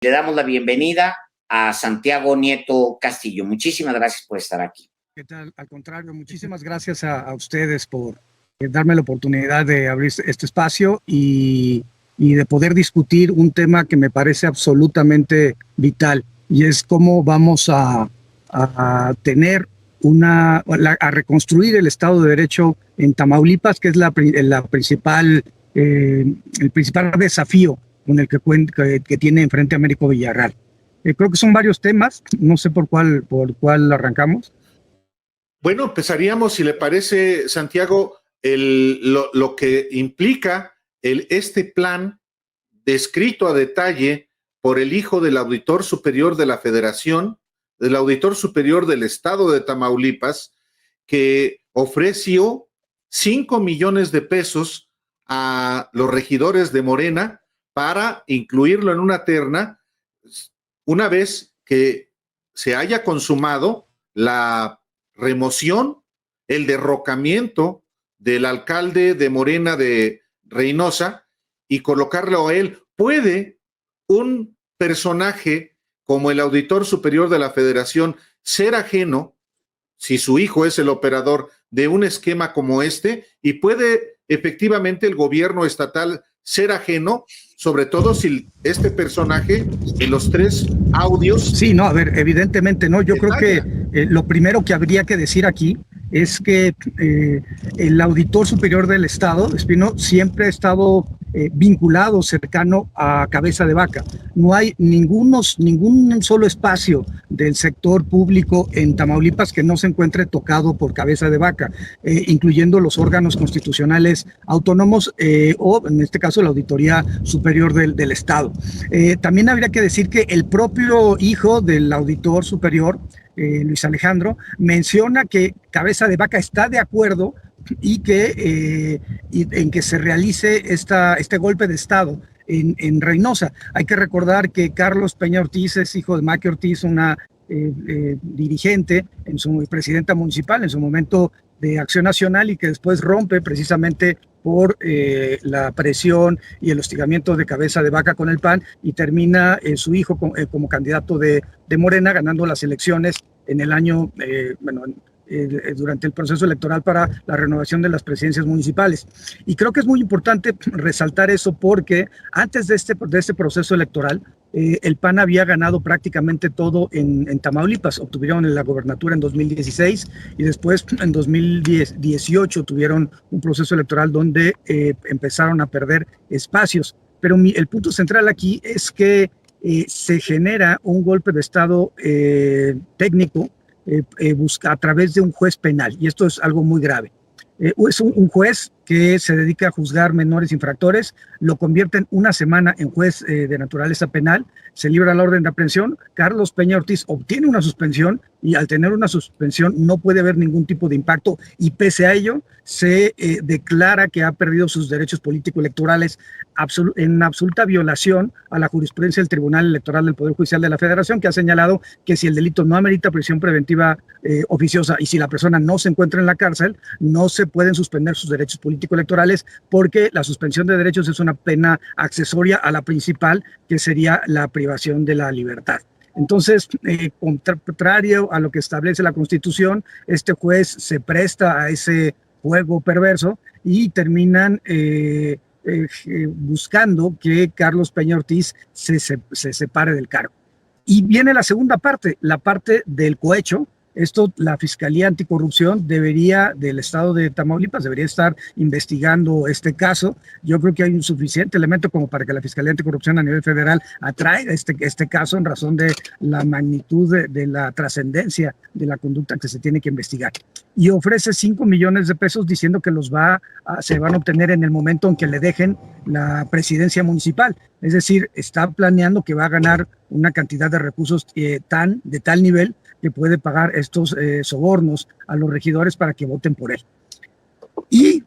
Le damos la bienvenida a Santiago Nieto Castillo. Muchísimas gracias por estar aquí. ¿Qué tal? Al contrario, muchísimas gracias a ustedes por darme la oportunidad de abrir este espacio y de poder discutir un tema que me parece absolutamente vital, y es cómo vamos a tener a reconstruir el Estado de Derecho en Tamaulipas, que es el principal desafío con el que tiene enfrente Américo Villarreal. Creo que son varios temas, no sé por cuál arrancamos. Bueno, empezaríamos, si le parece, Santiago, lo que implica este plan descrito a detalle por el hijo del Auditor Superior de la Federación, del Auditor Superior del Estado de Tamaulipas, que ofreció 5 millones de pesos a los regidores de Morena para incluirlo en una terna una vez que se haya consumado la remoción, el derrocamiento del alcalde de Morena de Reynosa y colocarlo a él. ¿Puede un personaje como el Auditor Superior de la Federación ser ajeno, si su hijo es el operador de un esquema como este, y puede efectivamente el gobierno estatal ser ajeno, sobre todo si este personaje en los 3 audios? Sí, no, a ver, evidentemente no. Yo creo que lo primero que habría que decir aquí es que el Auditor Superior del Estado, Espino, siempre ha estado vinculado, cercano a Cabeza de Vaca. No hay ningún solo espacio del sector público en Tamaulipas que no se encuentre tocado por Cabeza de Vaca, incluyendo los órganos constitucionales autónomos o, en este caso, la Auditoría Superior del Estado. También habría que decir que el propio hijo del Auditor Superior, Luis Alejandro, menciona que Cabeza de Vaca está de acuerdo y en que se realice este golpe de Estado en Reynosa. Hay que recordar que Carlos Peña Ortiz es hijo de Maqui Ortiz, una dirigente, presidenta municipal en su momento de Acción Nacional, y que después rompe precisamente por la presión y el hostigamiento de Cabeza de Vaca con el PAN, y termina su hijo como candidato de Morena, ganando las elecciones en el año, durante el proceso electoral para la renovación de las presidencias municipales. Y creo que es muy importante resaltar eso, porque antes de este proceso electoral, el PAN había ganado prácticamente todo en Tamaulipas. Obtuvieron la gobernatura en 2016 y después en 2018 tuvieron un proceso electoral donde empezaron a perder espacios. Pero el punto central aquí es que se genera un golpe de Estado técnico a través de un juez penal, y esto es algo muy grave. Es un juez que se dedica a juzgar menores infractores, lo convierten una semana en juez de naturaleza penal, se libra la orden de aprehensión. Carlos Peña Ortiz obtiene una suspensión, y al tener una suspensión no puede haber ningún tipo de impacto, y pese a ello se declara que ha perdido sus derechos político-electorales en absoluta violación a la jurisprudencia del Tribunal Electoral del Poder Judicial de la Federación, que ha señalado que si el delito no amerita prisión preventiva oficiosa y si la persona no se encuentra en la cárcel, no se pueden suspender sus derechos político-electorales, porque la suspensión de derechos es una pena accesoria a la principal, que sería la privación de la libertad. Entonces, contrario a lo que establece la Constitución, este juez se presta a ese juego perverso y terminan buscando que Carlos Peña Ortiz se separe del cargo. Y viene la segunda parte, la parte del cohecho. Esto, la Fiscalía Anticorrupción del Estado de Tamaulipas debería estar investigando este caso. Yo creo que hay un suficiente elemento como para que la Fiscalía Anticorrupción a nivel federal atraiga este caso, en razón de la magnitud de la trascendencia de la conducta que se tiene que investigar. Y ofrece 5 millones de pesos diciendo que se van a obtener en el momento en que le dejen la presidencia municipal. Es decir, está planeando que va a ganar una cantidad de recursos de tal nivel que puede pagar estos sobornos a los regidores para que voten por él. Y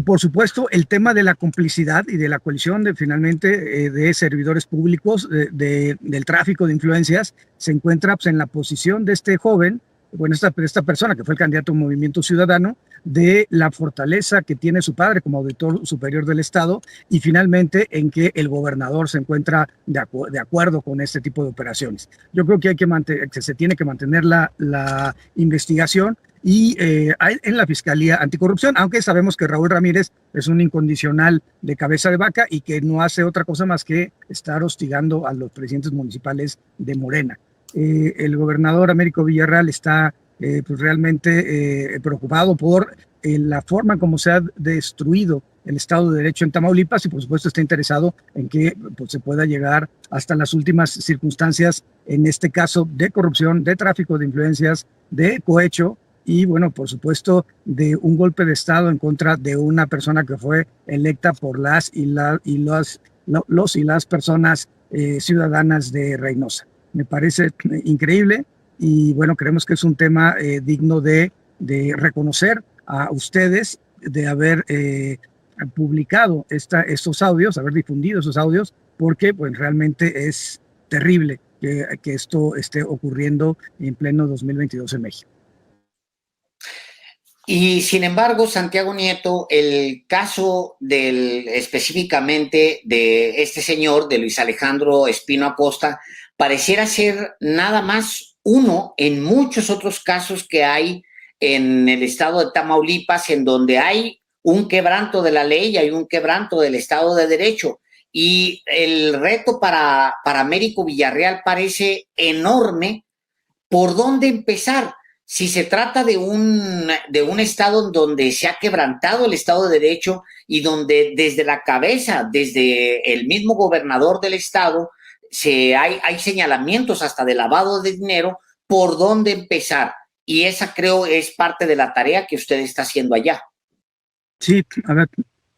por supuesto el tema de la complicidad y de la coalición de servidores públicos del tráfico de influencias se encuentra en la posición de este joven bueno, esta persona que fue el candidato a Movimiento Ciudadano, de la fortaleza que tiene su padre como auditor superior del Estado y finalmente en que el gobernador se encuentra de acuerdo con este tipo de operaciones. Yo creo que que se tiene que mantener la investigación y en la Fiscalía Anticorrupción, aunque sabemos que Raúl Ramírez es un incondicional de cabeza de vaca y que no hace otra cosa más que estar hostigando a los presidentes municipales de Morena. El gobernador Américo Villarreal está pues realmente preocupado por la forma como se ha destruido el Estado de Derecho en Tamaulipas y por supuesto está interesado en que pues, se pueda llegar hasta las últimas circunstancias, en este caso de corrupción, de tráfico de influencias, de cohecho y bueno, por supuesto, de un golpe de Estado en contra de una persona que fue electa por los y las personas ciudadanas de Reynosa. Me parece increíble y bueno, creemos que es un tema digno de reconocer a ustedes, de haber publicado estos audios, haber difundido esos audios, porque pues realmente es terrible que esto esté ocurriendo en pleno 2022 en México. Y sin embargo, Santiago Nieto, el caso específicamente de este señor, de Luis Alejandro Espino Acosta, pareciera ser nada más uno en muchos otros casos que hay en el estado de Tamaulipas, en donde hay un quebranto de la ley, hay un quebranto del Estado de Derecho. Y el reto para Américo Villarreal parece enorme. ¿Por dónde empezar? Si se trata de un estado en donde se ha quebrantado el Estado de Derecho y donde desde la cabeza, desde el mismo gobernador del estado, hay señalamientos hasta de lavado de dinero, ¿por dónde empezar? Y esa creo es parte de la tarea que usted está haciendo allá. Sí, a ver,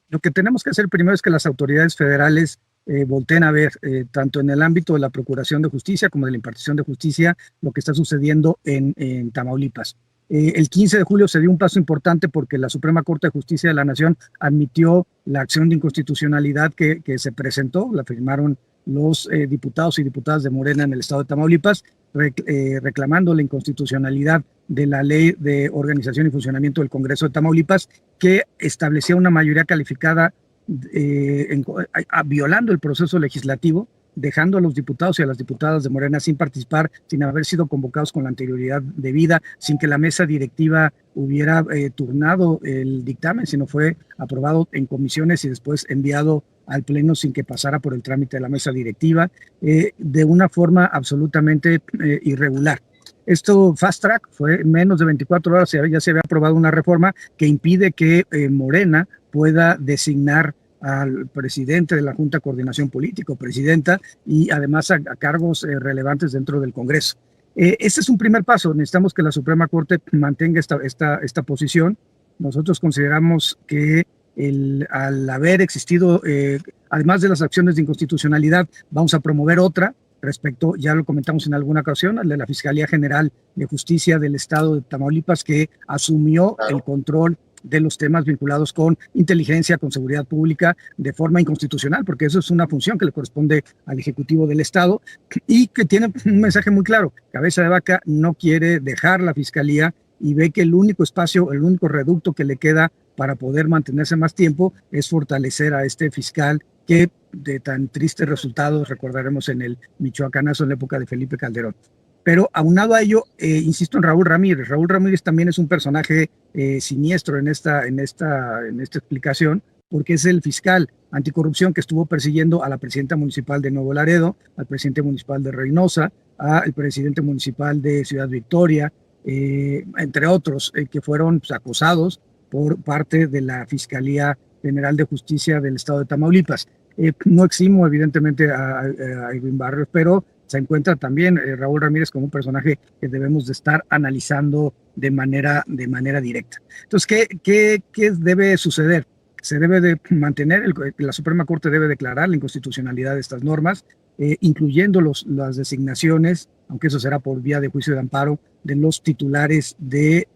lo que tenemos que hacer primero es que las autoridades federales volteen a ver, tanto en el ámbito de la Procuración de Justicia como de la impartición de justicia, lo que está sucediendo en Tamaulipas. El 15 de julio se dio un paso importante porque la Suprema Corte de Justicia de la Nación admitió la acción de inconstitucionalidad que se presentó, la firmaron los diputados y diputadas de Morena en el estado de Tamaulipas, reclamando la inconstitucionalidad de la Ley de Organización y Funcionamiento del Congreso de Tamaulipas, que establecía una mayoría calificada violando el proceso legislativo, dejando a los diputados y a las diputadas de Morena sin participar, sin haber sido convocados con la anterioridad debida, sin que la mesa directiva hubiera turnado el dictamen, sino fue aprobado en comisiones y después enviado al Pleno sin que pasara por el trámite de la mesa directiva, de una forma absolutamente irregular. Esto fast track fue en menos de 24 horas, ya se había aprobado una reforma que impide que Morena pueda designar al presidente de la Junta de Coordinación Política, presidenta, y además a cargos relevantes dentro del Congreso. Este es un primer paso. Necesitamos que la Suprema Corte mantenga esta posición. Nosotros consideramos que al haber existido, además de las acciones de inconstitucionalidad, vamos a promover otra respecto, ya lo comentamos en alguna ocasión, al de la Fiscalía General de Justicia del Estado de Tamaulipas, que asumió el control de los temas vinculados con inteligencia, con seguridad pública, de forma inconstitucional, porque eso es una función que le corresponde al Ejecutivo del Estado y que tiene un mensaje muy claro. Cabeza de Vaca no quiere dejar la Fiscalía y ve que el único espacio, el único reducto que le queda para poder mantenerse más tiempo es fortalecer a este fiscal que de tan tristes resultados recordaremos en el Michoacanazo en la época de Felipe Calderón. Pero aunado a ello, insisto en Raúl Ramírez. Raúl Ramírez también es un personaje siniestro en esta explicación, porque es el fiscal anticorrupción que estuvo persiguiendo a la presidenta municipal de Nuevo Laredo, al presidente municipal de Reynosa, al presidente municipal de Ciudad Victoria, entre otros, que fueron pues, acosados por parte de la Fiscalía General de Justicia del Estado de Tamaulipas. No eximo, evidentemente, a Irving Barrios, pero se encuentra también Raúl Ramírez como un personaje que debemos de estar analizando de manera directa. Entonces, ¿qué debe suceder? Se debe de mantener, la Suprema Corte debe declarar la inconstitucionalidad de estas normas, incluyendo las designaciones, aunque eso será por vía de juicio de amparo, de los titulares de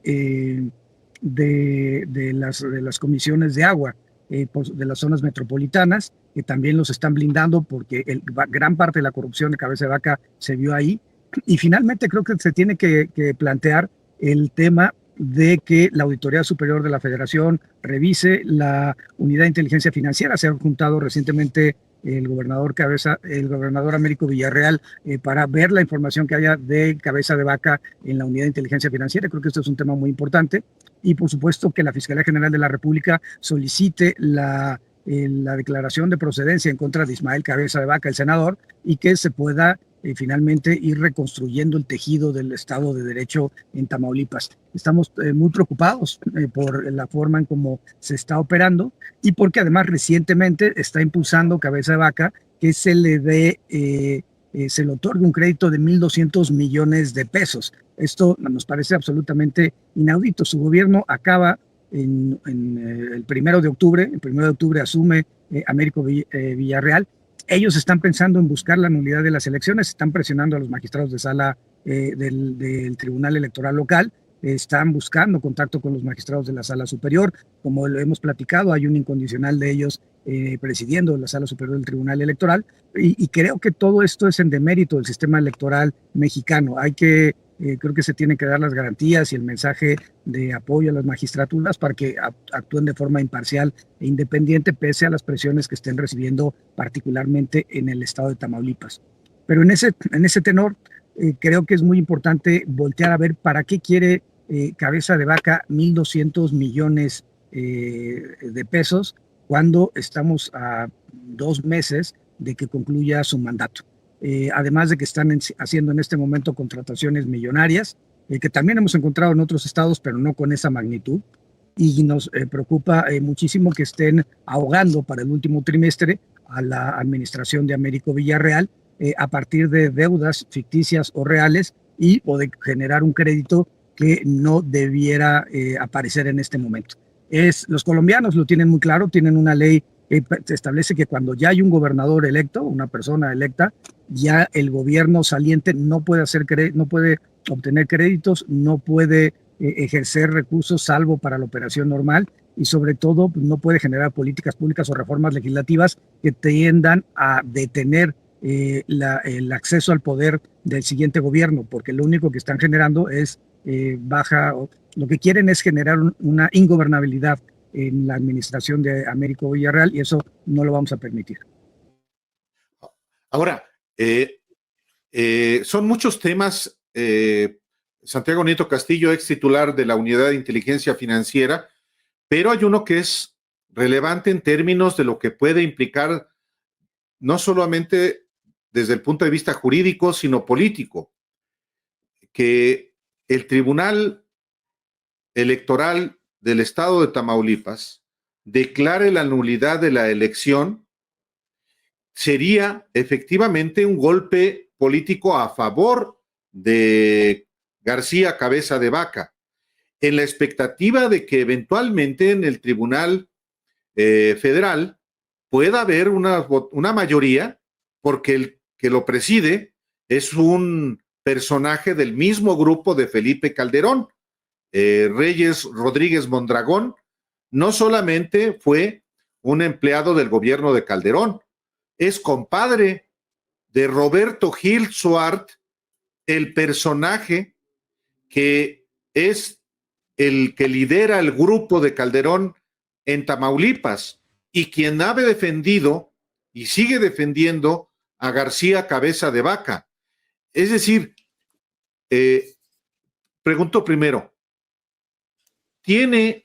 las comisiones de agua de las zonas metropolitanas, que también los están blindando porque gran parte de la corrupción de Cabeza de Vaca se vio ahí. Y finalmente creo que se tiene que plantear el tema de que la Auditoría Superior de la Federación revise la unidad de inteligencia financiera. Se ha juntado recientemente el gobernador Américo Villarreal, para ver la información que haya de cabeza de vaca en la unidad de inteligencia financiera. Creo que esto es un tema muy importante. Y por supuesto que la Fiscalía General de la República solicite la declaración de procedencia en contra de Ismael Cabeza de Vaca, el senador, y que se pueda finalmente ir reconstruyendo el tejido del Estado de Derecho en Tamaulipas. Estamos muy preocupados por la forma en cómo se está operando y porque además recientemente está impulsando Cabeza de Vaca que se le otorgue un crédito de 1.200 millones de pesos. Esto nos parece absolutamente inaudito. Su gobierno acaba el 1 de octubre. El 1 de octubre asume Américo Villarreal. Ellos están pensando en buscar la nulidad de las elecciones, están presionando a los magistrados de sala del Tribunal Electoral local, están buscando contacto con los magistrados de la Sala Superior. Como lo hemos platicado, hay un incondicional de ellos presidiendo la Sala Superior del Tribunal Electoral, y creo que todo esto es en demérito del sistema electoral mexicano. Creo que se tienen que dar las garantías y el mensaje de apoyo a las magistraturas para que actúen de forma imparcial e independiente, pese a las presiones que estén recibiendo, particularmente en el estado de Tamaulipas. Pero en ese tenor, creo que es muy importante voltear a ver para qué quiere Cabeza de Vaca 1.200 millones de pesos cuando estamos a 2 meses de que concluya su mandato. Además de que están haciendo en este momento contrataciones millonarias, que también hemos encontrado en otros estados, pero no con esa magnitud, y nos preocupa muchísimo que estén ahogando para el último trimestre a la administración de Américo Villarreal a partir de deudas ficticias o reales o de generar un crédito que no debiera aparecer en este momento. Los colombianos lo tienen muy claro, tienen una ley que establece que cuando ya hay un gobernador electo, una persona electa, ya el gobierno saliente no puede obtener créditos, no puede ejercer recursos salvo para la operación normal, y sobre todo no puede generar políticas públicas o reformas legislativas que tiendan a detener el acceso al poder del siguiente gobierno, porque lo único que están generando es lo que quieren es generar una ingobernabilidad en la administración de Américo Villarreal, y eso no lo vamos a permitir. Ahora, son muchos temas. Santiago Nieto Castillo, ex titular de la Unidad de Inteligencia Financiera, pero hay uno que es relevante en términos de lo que puede implicar no solamente desde el punto de vista jurídico, sino político, que el Tribunal Electoral del Estado de Tamaulipas declare la nulidad de la elección sería efectivamente un golpe político a favor de García Cabeza de Vaca, en la expectativa de que eventualmente en el Tribunal Federal pueda haber una mayoría, porque el que lo preside es un personaje del mismo grupo de Felipe Calderón. Reyes Rodríguez Mondragón no solamente fue un empleado del gobierno de Calderón, es compadre de Roberto Gil Suart, el personaje que es el que lidera el grupo de Calderón en Tamaulipas y quien ha defendido y sigue defendiendo a García Cabeza de Vaca. Es decir, pregunto primero, ¿tiene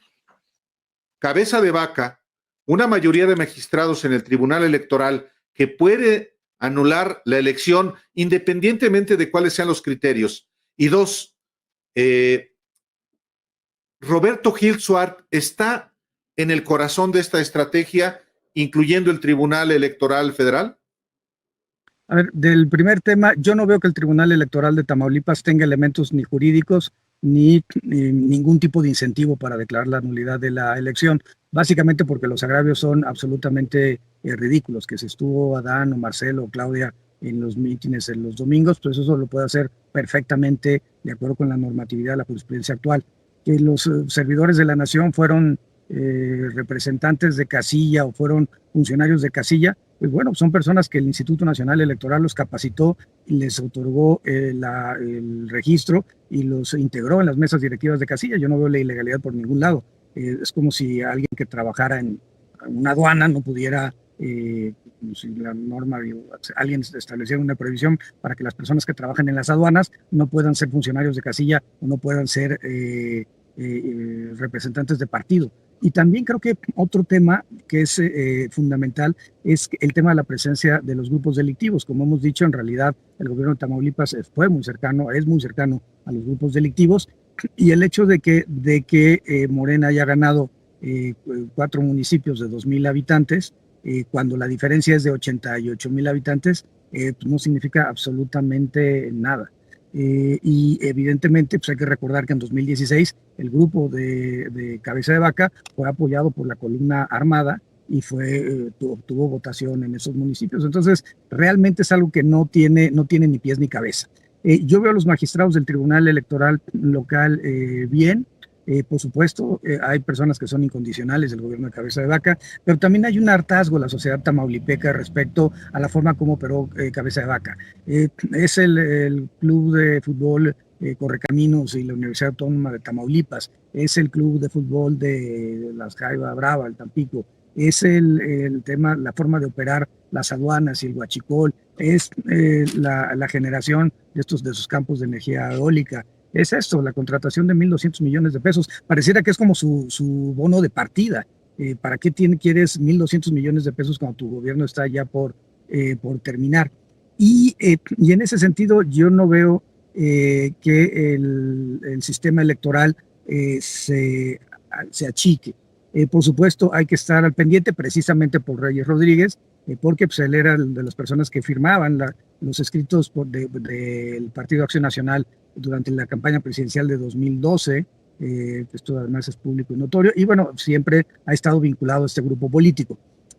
Cabeza de Vaca una mayoría de magistrados en el Tribunal Electoral que puede anular la elección independientemente de cuáles sean los criterios? Y dos, Roberto Gil Suart está en el corazón de esta estrategia, incluyendo el Tribunal Electoral Federal. A ver, del primer tema, yo no veo que el Tribunal Electoral de Tamaulipas tenga elementos ni jurídicos ni ningún tipo de incentivo para declarar la nulidad de la elección, básicamente porque los agravios son absolutamente ridículos, que si estuvo Adán o Marcelo o Claudia en los mítines en los domingos, pues eso lo puede hacer perfectamente de acuerdo con la normatividad de la jurisprudencia actual. Que los servidores de la nación fueron representantes de casilla o fueron funcionarios de casilla, pues bueno, son personas que el Instituto Nacional Electoral los capacitó, les otorgó el registro y los integró en las mesas directivas de casilla. Yo no veo la ilegalidad por ningún lado. Es como si alguien que trabajara en una aduana no pudiera, como si la norma, alguien estableciera una prohibición para que las personas que trabajan en las aduanas no puedan ser funcionarios de casilla o no puedan ser representantes de partido. Y también creo que otro tema que es fundamental es el tema de la presencia de los grupos delictivos. Como hemos dicho, en realidad el gobierno de Tamaulipas es muy cercano a los grupos delictivos, y el hecho de que Morena haya ganado 4 municipios de 2,000 habitantes, cuando la diferencia es de 88,000 habitantes, pues no significa absolutamente nada. Y evidentemente pues hay que recordar que en 2016 el grupo de Cabeza de Vaca fue apoyado por la columna armada y obtuvo votación en esos municipios. Entonces, realmente es algo que no tiene ni pies ni cabeza. Yo veo a los magistrados del Tribunal Electoral local bien. Por supuesto, hay personas que son incondicionales del gobierno de Cabeza de Vaca, pero también hay un hartazgo en la sociedad tamaulipeca respecto a la forma como operó Cabeza de Vaca. Es el club de fútbol Correcaminos y la Universidad Autónoma de Tamaulipas, es el club de fútbol de las Jaiba Brava, el Tampico, es el tema, la forma de operar las aduanas y el huachicol, es la generación de sus campos de energía eólica. Es esto, la contratación de 1,200 millones de pesos. Pareciera que es como su bono de partida. ¿Para qué quieres 1,200 millones de pesos cuando tu gobierno está ya por terminar? Y en ese sentido yo no veo que el sistema electoral se achique. Por supuesto, hay que estar al pendiente precisamente por Reyes Rodríguez, porque pues, él era de las personas que firmaban los escritos del Partido Acción Nacional durante la campaña presidencial de 2012. Esto además es público y notorio, y bueno, siempre ha estado vinculado a este grupo político.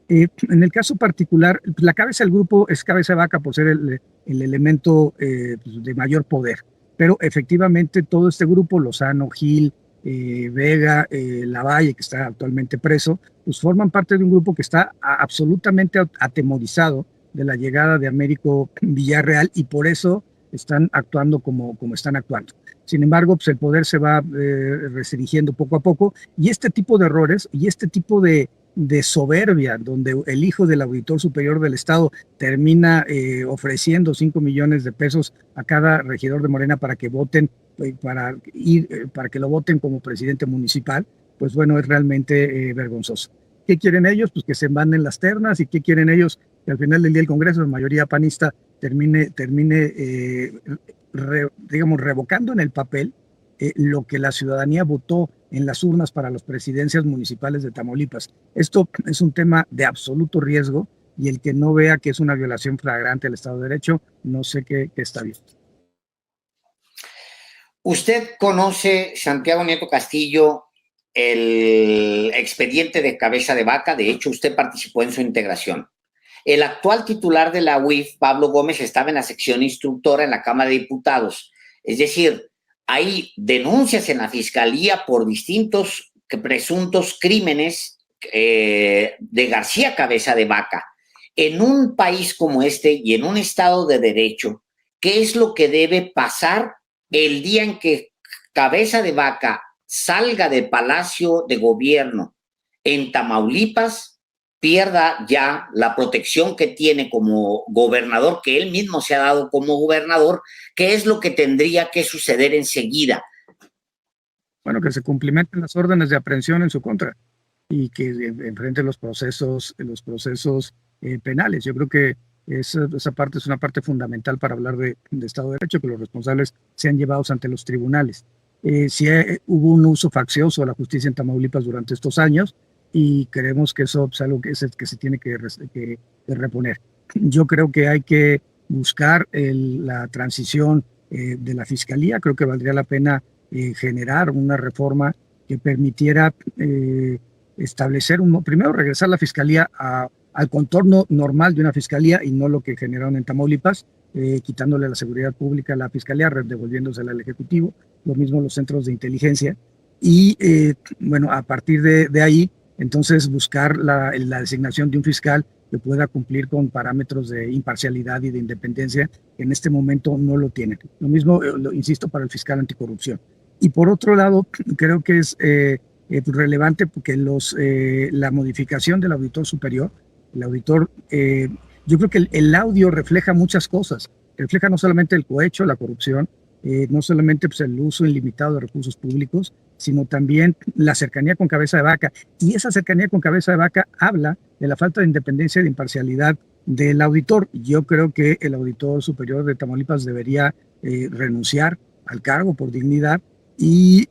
En el caso particular, la cabeza del grupo es Cabeza de Vaca por ser el elemento de mayor poder, pero efectivamente todo este grupo, Lozano, Gil, Vega, Lavalle, que está actualmente preso, pues forman parte de un grupo que está absolutamente atemorizado de la llegada de Américo Villarreal, y por eso están actuando como están actuando. Sin embargo, pues el poder se va restringiendo poco a poco, y este tipo de errores y este tipo de soberbia, donde el hijo del auditor superior del Estado termina ofreciendo 5 millones de pesos a cada regidor de Morena para que voten, para que lo voten como presidente municipal, pues bueno, es realmente vergonzoso. ¿Qué quieren ellos? Pues que se manden las ternas. ¿Y qué quieren ellos? Que al final del día el Congreso, de mayoría panista, termine revocando en el papel lo que la ciudadanía votó en las urnas para las presidencias municipales de Tamaulipas. Esto es un tema de absoluto riesgo, y el que no vea que es una violación flagrante del Estado de Derecho, no sé qué está bien. Usted conoce, Santiago Nieto Castillo, el expediente de Cabeza de Vaca. De hecho, usted participó en su integración. El actual titular de la UIF, Pablo Gómez, estaba en la sección instructora en la Cámara de Diputados. Es decir, hay denuncias en la Fiscalía por distintos presuntos crímenes de García Cabeza de Vaca. En un país como este y en un Estado de Derecho, ¿qué es lo que debe pasar el día en que Cabeza de Vaca salga del Palacio de Gobierno en Tamaulipas, pierda ya la protección que tiene como gobernador, que él mismo se ha dado como gobernador? ¿Qué es lo que tendría que suceder enseguida? Bueno, que se cumplimenten las órdenes de aprehensión en su contra y que enfrente los procesos penales. Yo creo que esa parte es una parte fundamental para hablar de Estado de Derecho, que los responsables sean llevados ante los tribunales. Si hubo un uso faccioso de la justicia en Tamaulipas durante estos años, y creemos que eso es algo que se tiene que reponer. Yo creo que hay que buscar la transición de la Fiscalía. Creo que valdría la pena generar una reforma que permitiera establecer, primero regresar la Fiscalía al contorno normal de una Fiscalía, y no lo que generaron en Tamaulipas, quitándole la seguridad pública a la Fiscalía, devolviéndosela al Ejecutivo, lo mismo los centros de inteligencia, y bueno, a partir de ahí, entonces buscar la designación de un fiscal que pueda cumplir con parámetros de imparcialidad y de independencia, que en este momento no lo tienen. Lo mismo, insisto, para el fiscal anticorrupción. Y por otro lado, creo que es relevante porque la modificación del auditor superior, el auditor, yo creo que el audio refleja muchas cosas. Refleja no solamente el cohecho, la corrupción, no solamente pues, el uso ilimitado de recursos públicos, sino también la cercanía con cabeza de vaca. Y esa cercanía con cabeza de vaca habla de la falta de independencia y de imparcialidad del auditor. Yo creo que el auditor superior de Tamaulipas debería renunciar al cargo por dignidad y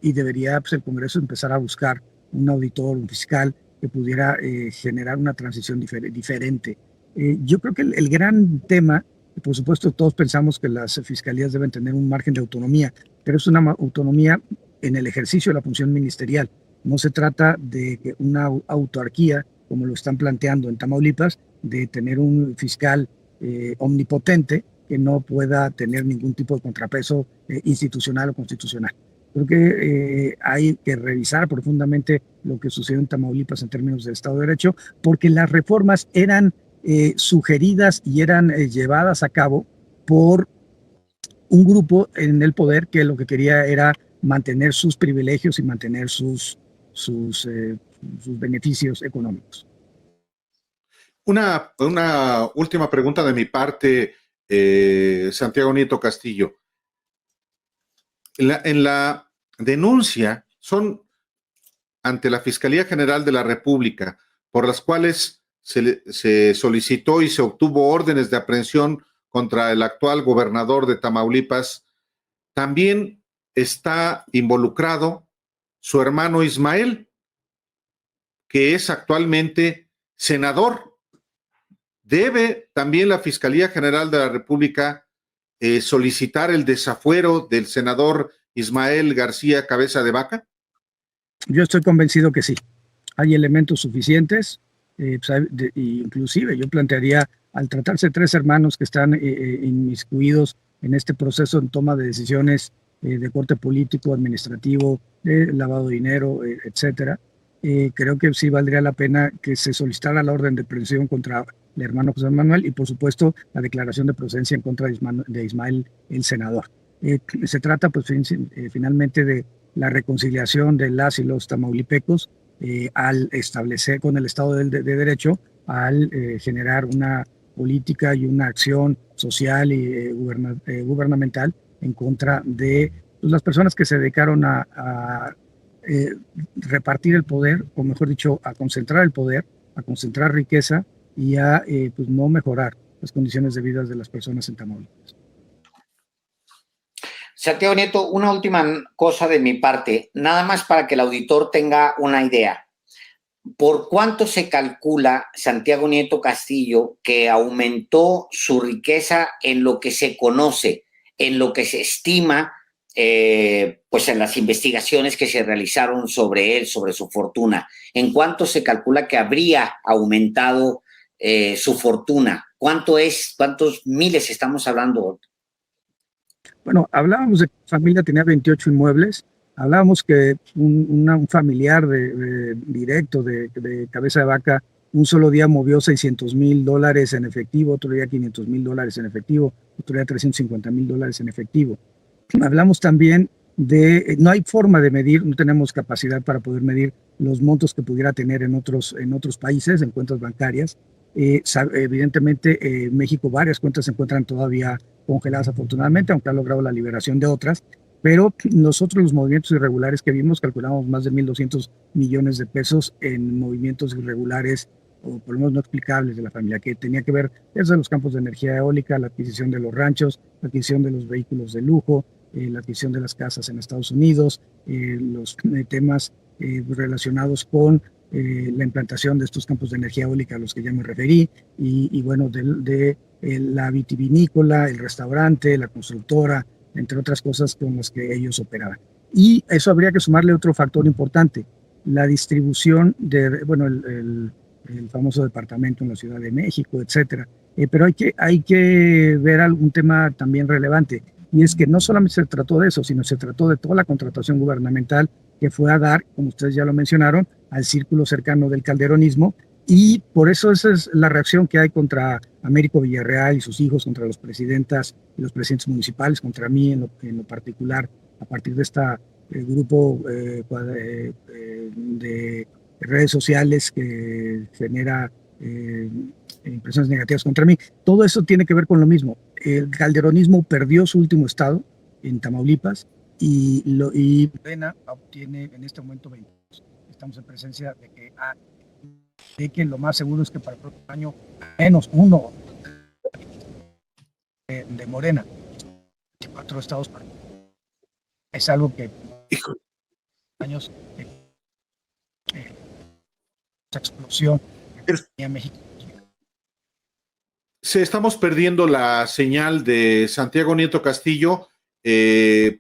debería pues, el Congreso empezar a buscar un auditor, un fiscal que pudiera generar una transición diferente. Yo creo que el gran tema, por supuesto todos pensamos que las fiscalías deben tener un margen de autonomía, pero es una autonomía en el ejercicio de la función ministerial. No se trata de una autarquía, como lo están planteando en Tamaulipas, de tener un fiscal omnipotente que no pueda tener ningún tipo de contrapeso institucional o constitucional. Creo que hay que revisar profundamente lo que sucedió en Tamaulipas en términos del Estado de Derecho, porque las reformas eran sugeridas y eran llevadas a cabo por un grupo en el poder que lo que quería era mantener sus privilegios y mantener sus beneficios económicos. Una última pregunta de mi parte, Santiago Nieto Castillo. En la denuncia son ante la Fiscalía General de la República, por las cuales se solicitó y se obtuvo órdenes de aprehensión contra el actual gobernador de Tamaulipas. También está involucrado su hermano Ismael, que es actualmente senador. ¿Debe también la Fiscalía General de la República solicitar el desafuero del senador Ismael García Cabeza de Vaca? Yo estoy convencido que sí. Hay elementos suficientes, inclusive yo plantearía, al tratarse de 3 hermanos que están inmiscuidos en este proceso en toma de decisiones de corte político, administrativo, de lavado de dinero, etcétera, creo que sí valdría la pena que se solicitara la orden de aprehensión contra el hermano José Manuel y, por supuesto, la declaración de procedencia en contra de Ismael, el senador. Se trata, pues, finalmente de la reconciliación de las y los tamaulipecos al establecer con el Estado de Derecho, al generar una política y una acción social y gubernamental en contra de pues, las personas que se dedicaron a repartir el poder, o mejor dicho, a concentrar el poder, a concentrar riqueza y a pues no mejorar las condiciones de vida de las personas en Tamaulipas. Santiago Nieto, una última cosa de mi parte, nada más para que el auditor tenga una idea. ¿Por cuánto se calcula Santiago Nieto Castillo que aumentó su riqueza en lo que se conoce, en lo que se estima, pues en las investigaciones que se realizaron sobre él, sobre su fortuna? ¿En cuánto se calcula que habría aumentado su fortuna? ¿Cuánto es? ¿Cuántos miles estamos hablando? Bueno, hablábamos de que su familia tenía 28 inmuebles, hablábamos que un familiar directo de Cabeza de Vaca un solo día movió $600,000 en efectivo, otro día $500,000 en efectivo, otro día $350,000 en efectivo. Hablamos también de, no hay forma de medir, no tenemos capacidad para poder medir los montos que pudiera tener en otros países, en cuentas bancarias. Evidentemente, en México varias cuentas se encuentran todavía congeladas afortunadamente, aunque ha logrado la liberación de otras, pero nosotros los movimientos irregulares que vimos calculamos más de 1,200 millones de pesos en movimientos irregulares o por lo menos no explicables de la familia, que tenía que ver desde los campos de energía eólica, la adquisición de los ranchos, la adquisición de los vehículos de lujo, la adquisición de las casas en Estados Unidos, los temas relacionados con la implantación de estos campos de energía eólica a los que ya me referí, y bueno, de la vitivinícola, el restaurante, la constructora, entre otras cosas con las que ellos operaban. Y eso habría que sumarle otro factor importante, la distribución de, bueno, el famoso departamento en la Ciudad de México, etcétera. Pero hay que ver algún tema también relevante, y es que no solamente se trató de eso, sino se trató de toda la contratación gubernamental que fue a dar, como ustedes ya lo mencionaron, al círculo cercano del calderonismo, y por eso esa es la reacción que hay contra Américo Villarreal y sus hijos, contra los presidentas y los presidentes municipales, contra mí en lo particular, a partir de este grupo de redes sociales que genera impresiones negativas contra mí. Todo eso tiene que ver con lo mismo. El calderonismo perdió su último estado en Tamaulipas y Morena obtiene en este momento 20. Estamos en presencia de que lo más seguro es que para el próximo año menos uno de Morena, 4 estados. Es algo que años esa explosión en México. Se estamos perdiendo la señal de Santiago Nieto Castillo. Yo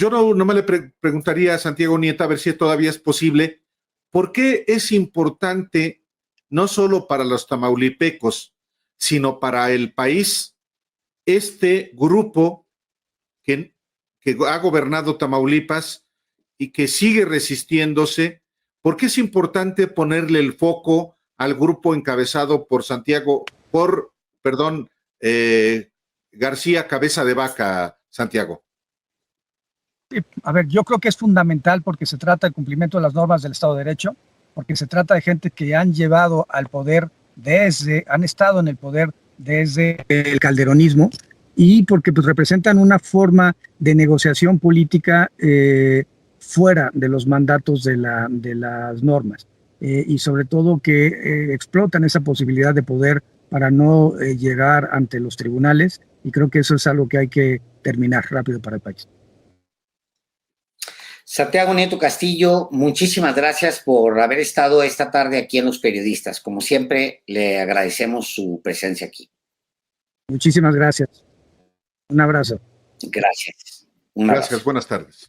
no me le preguntaría a Santiago Nieto a ver si todavía es posible. ¿Por qué es importante, no solo para los tamaulipecos, sino para el país, este grupo que ha gobernado Tamaulipas y que sigue resistiéndose? ¿Por qué es importante ponerle el foco al grupo encabezado por García Cabeza de Vaca, Santiago? A ver, yo creo que es fundamental porque se trata del cumplimiento de las normas del Estado de Derecho, porque se trata de gente que han llevado al poder han estado en el poder desde el calderonismo, y porque pues representan una forma de negociación política fuera de los mandatos de las normas, y sobre todo que explotan esa posibilidad de poder para no llegar ante los tribunales, y creo que eso es algo que hay que terminar rápido para el país. Santiago Nieto Castillo, muchísimas gracias por haber estado esta tarde aquí en Los Periodistas. Como siempre, le agradecemos su presencia aquí. Muchísimas gracias. Un abrazo. Gracias. Gracias, buenas tardes.